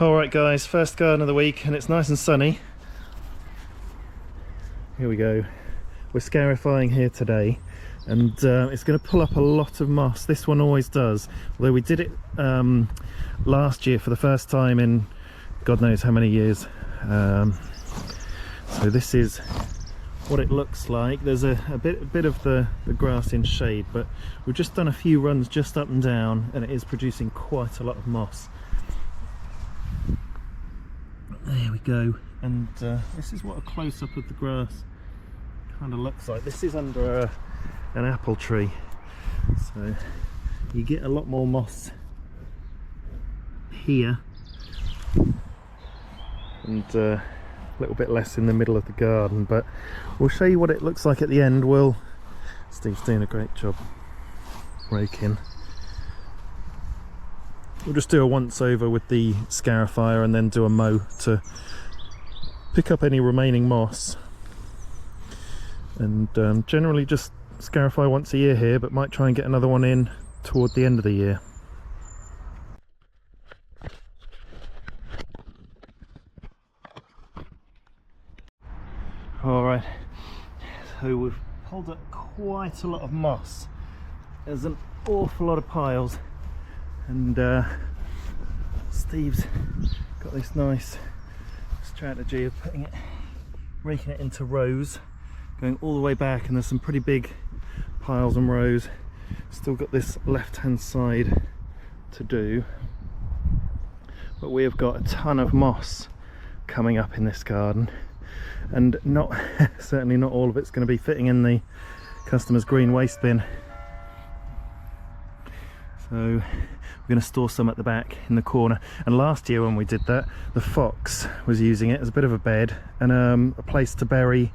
Alright guys, first garden of the week and it's nice and sunny. Here we go. We're scarifying here today and it's going to pull up a lot of moss. This one always does, although we did it last year for the first time in God knows how many years. So this is what it looks like. There's a bit of the grass in shade, but we've just done a few runs just up and down and it is producing quite a lot of moss. There we go, and this is what a close-up of the grass kind of looks like. This is under an apple tree, so you get a lot more moss here and a little bit less in the middle of the garden, but we'll show you what it looks like at the end. Steve's doing a great job raking. We'll just do a once over with the Scarify and then do a mow to pick up any remaining moss. And generally just Scarify once a year here, but might try and get another one in toward the end of the year. Alright, so we've pulled up quite a lot of moss. There's an awful lot of piles. And Steve's got this nice strategy of raking it into rows, going all the way back, and there's some pretty big piles and rows. Still got this left hand side to do, but we have got a ton of moss coming up in this garden, and certainly not all of it's going to be fitting in the customer's green waste bin. So we're going to store some at the back in the corner. And last year when we did that, the fox was using it as a bit of a bed and a place to bury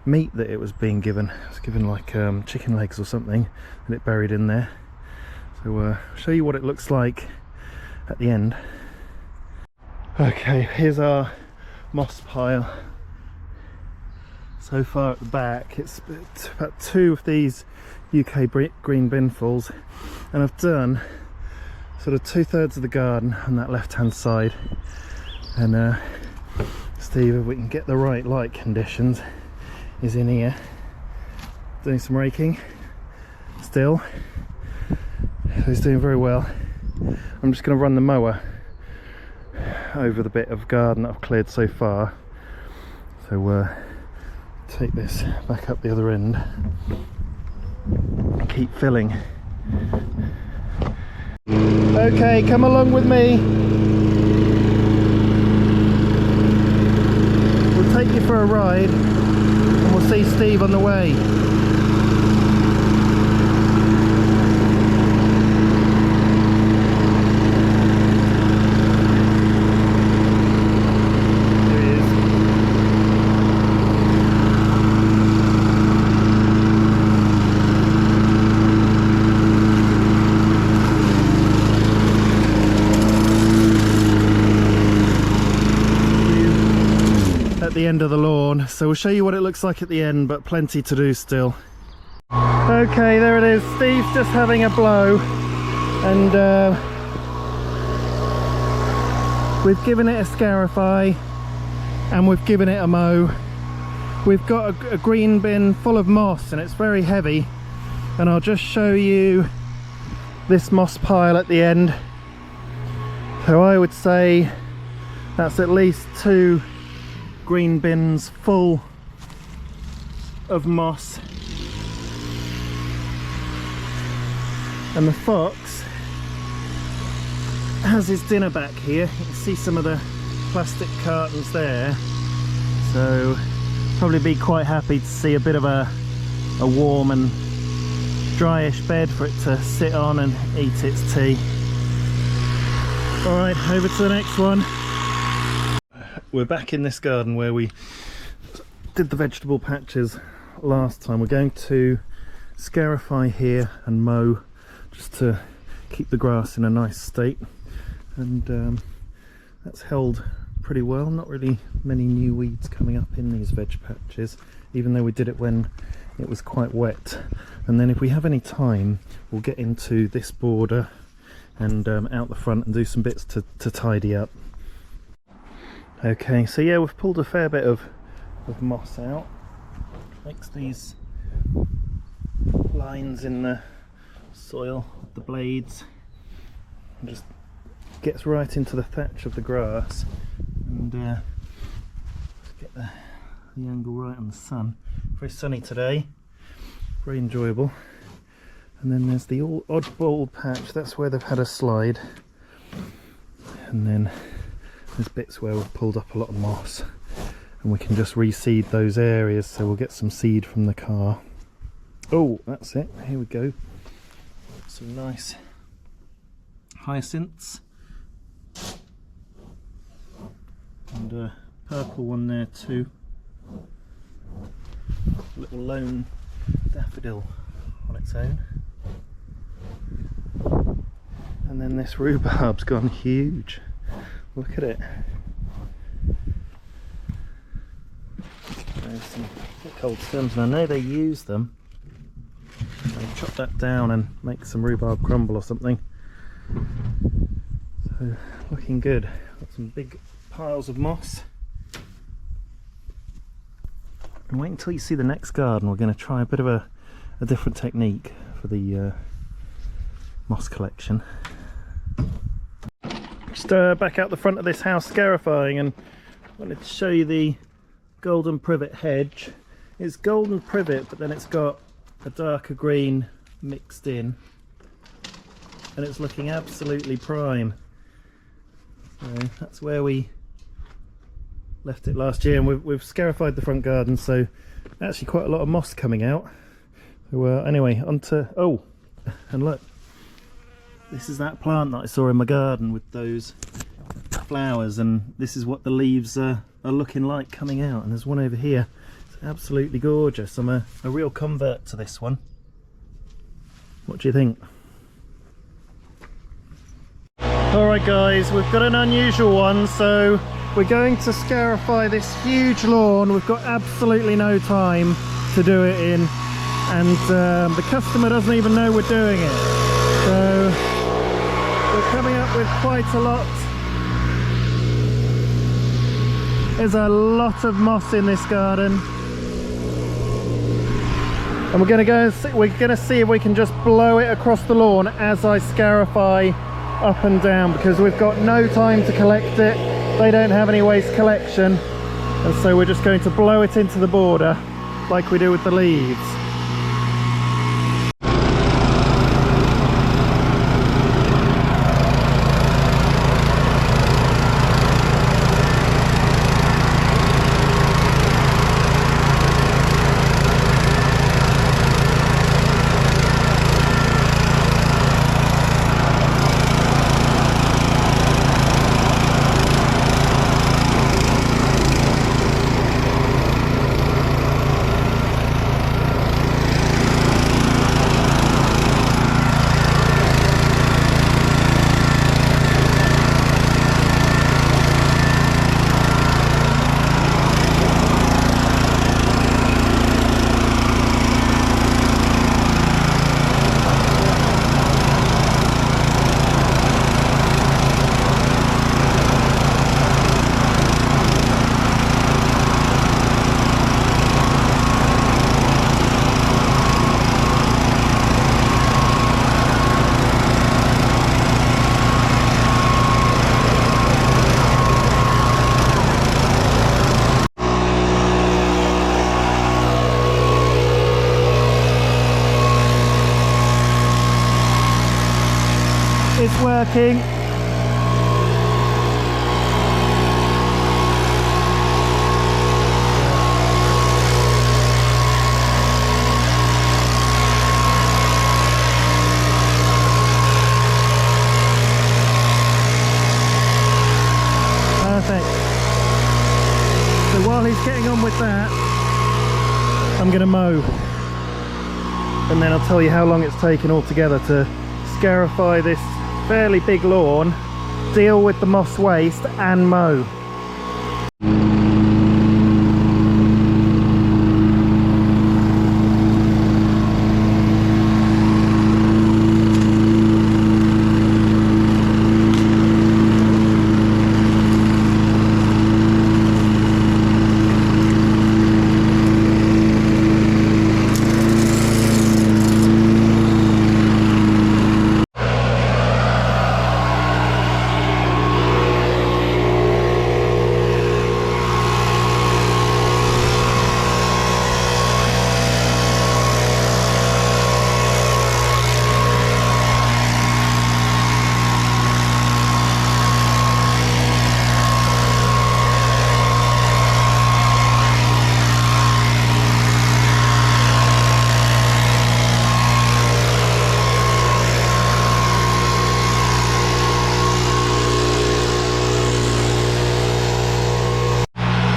meat that it was being given. It was given like chicken legs or something, and it buried in there. So I'll show you what it looks like at the end. Okay, here's our moss pile. So far at the back, it's about 2 of these UK green binfuls, and I've done sort of 2/3 of the garden on that left hand side. And Steve, if we can get the right light conditions, is in here doing some raking still. So he's doing very well. I'm just going to run the mower over the bit of garden that I've cleared so far. So take this back up the other end, keep filling. Okay, come along with me. We'll take you for a ride and we'll see Steve on the way. The end of the lawn, so we'll show you what it looks like at the end, but plenty to do still. Okay, there it is. Steve's just having a blow, and we've given it a Scarify and we've given it a mow. We've got a green bin full of moss and it's very heavy, and I'll just show you this moss pile at the end. So I would say that's at least 2 green bins full of moss. And the fox has his dinner back here. You can see some of the plastic cartons there, so probably be quite happy to see a bit of a warm and dryish bed for it to sit on and eat its tea. All right, over to the next one. We're back in this garden where we did the vegetable patches last time. We're going to Scarify here and mow just to keep the grass in a nice state, and that's held pretty well. Not really many new weeds coming up in these veg patches, even though we did it when it was quite wet. And then if we have any time, we'll get into this border and out the front and do some bits to tidy up. Okay, so yeah, we've pulled a fair bit of moss out. Makes these lines in the soil with the blades, and just gets right into the thatch of the grass, and let's get the angle right on the sun. Very sunny today, very enjoyable. And then there's the oddball patch, that's where they've had a slide, and then there's bits where we've pulled up a lot of moss, and we can just reseed those areas, so we'll get some seed from the car. Oh, that's it, here we go. Some nice hyacinths, and a purple one there too. A little lone daffodil on its own. And then this rhubarb's gone huge. Look at it. There's some thick old stems, and I know they use them. They chop that down and make some rhubarb crumble or something. So looking good. Got some big piles of moss. And wait until you see the next garden. We're going to try a bit of a different technique for the moss collection. Just back out the front of this house scarifying, and I wanted to show you the golden privet hedge. It's golden privet, but then it's got a darker green mixed in, and it's looking absolutely prime. So that's where we left it last year, and we've scarified the front garden, so actually quite a lot of moss coming out. So anyway, onto, oh, and look, this is that plant that I saw in my garden with those flowers, and this is what the leaves are looking like coming out. And there's one over here, it's absolutely gorgeous. I'm a real convert to this one. What do you think? Alright guys, we've got an unusual one, so we're going to scarify this huge lawn. We've got absolutely no time to do it in, and the customer doesn't even know we're doing it. So we're coming up with quite a lot. There's a lot of moss in this garden, and we're going to see if we can just blow it across the lawn as I scarify up and down, because we've got no time to collect it. They don't have any waste collection, and so we're just going to blow it into the border like we do with the leaves. It's working. Perfect. So while he's getting on with that, I'm going to mow, and then I'll tell you how long it's taken altogether to scarify this fairly big lawn, deal with the moss waste and mow.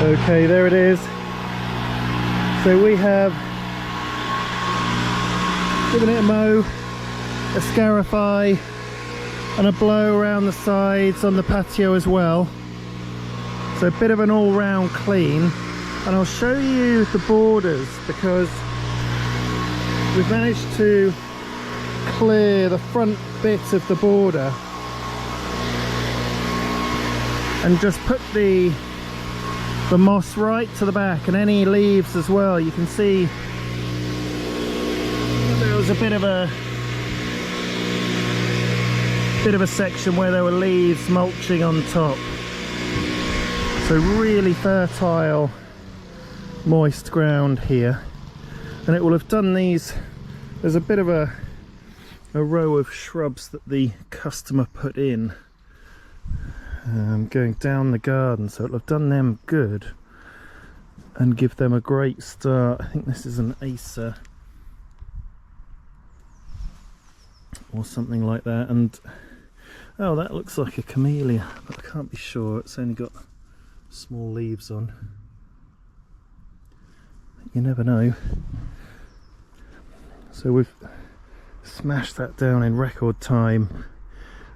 Okay, there it is. So we have given it a mow, a Scarify, and a blow around the sides on the patio as well. So a bit of an all-round clean. And I'll show you the borders, because we've managed to clear the front bit of the border and just put the moss right to the back, and any leaves as well. You can see there was a bit of a section where there were leaves mulching on top. So really fertile, moist ground here, and it will have done these. There's a bit of a row of shrubs that the customer put in going down the garden, so it'll have done them good and give them a great start. I think this is an Acer or something like that, and oh, that looks like a camellia, but I can't be sure. It's only got small leaves on. You never know. So we've smashed that down in record time,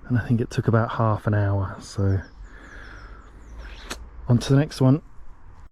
and I think it took about half an hour. So on to the next one.